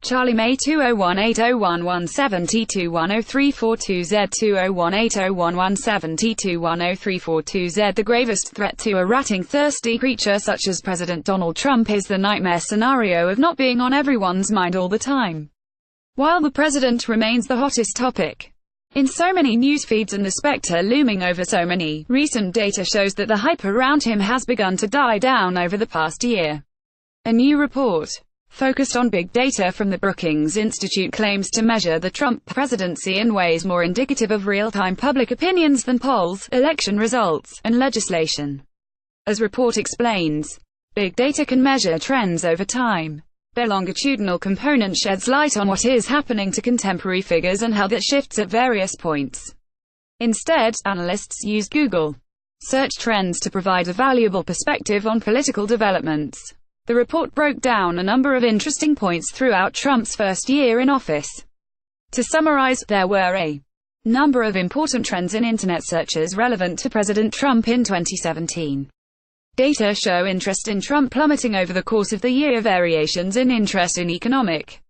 Charlie May 201801172103442Z 201801172103442Z. The gravest threat to a rating-thirsty creature such as President Donald Trump is the nightmare scenario of not being on everyone's mind all the time, while the president remains the hottest topic in so many newsfeeds and the specter looming over so many. Recent data shows that the hype around him has begun to die down over the past year. A new report focused on big data from the Brookings Institute claims to measure the Trump presidency in ways more indicative of real-time public opinions than polls, election results, and legislation. As report explains, big data can measure trends over time. Their longitudinal component sheds light on what is happening to contemporary figures and how that shifts at various points. Instead, analysts use Google search trends to provide a valuable perspective on political developments. The report broke down a number of interesting points throughout Trump's first year in office. To summarize, there were a number of important trends in internet searches relevant to President Trump in 2017. Data show interest in Trump plummeting over the course of the year, variations in interest in economic,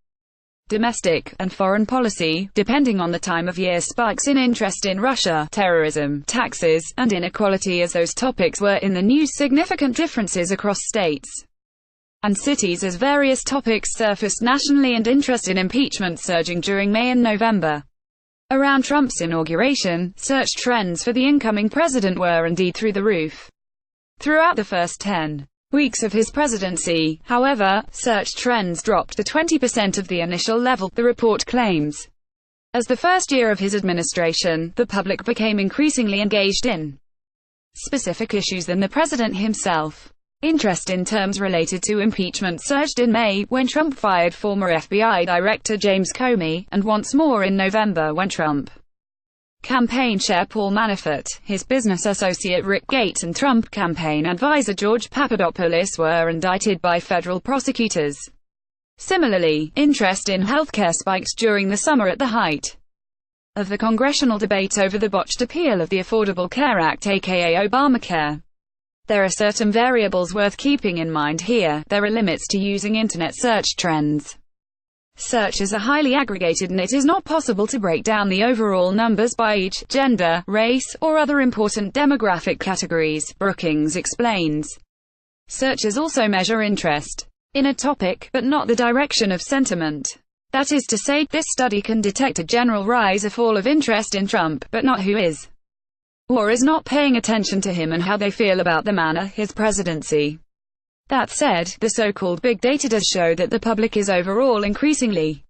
domestic, and foreign policy, depending on the time of year, spikes in interest in Russia, terrorism, taxes, and inequality as those topics were in the news, significant differences across states and cities as various topics surfaced nationally, and interest in impeachment surging during May and November. Around Trump's inauguration, search trends for the incoming president were indeed through the roof. Throughout the first 10 weeks of his presidency, however, search trends dropped to 20% of the initial level, the report claims. As the first year of his administration, the public became increasingly engaged in specific issues than the president himself. Interest in terms related to impeachment surged in May, when Trump fired former FBI Director James Comey, and once more in November when Trump campaign chair Paul Manafort, his business associate Rick Gates, and Trump campaign advisor George Papadopoulos were indicted by federal prosecutors. Similarly, interest in healthcare spiked during the summer at the height of the congressional debate over the botched appeal of the Affordable Care Act, aka Obamacare. There are certain variables worth keeping in mind here. There are limits to using internet search trends. Searches are highly aggregated, and it is not possible to break down the overall numbers by age, gender, race, or other important demographic categories, Brookings explains. Searches also measure interest in a topic, but not the direction of sentiment. That is to say, this study can detect a general rise or fall of interest in Trump, but not who is or is not paying attention to him and how they feel about the man or his presidency. That said, the so-called big data does show that the public is overall increasingly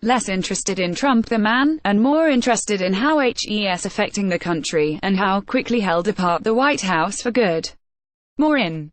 less interested in Trump the man, and more interested in how he's affecting the country, and how quickly held apart the White House for good. More in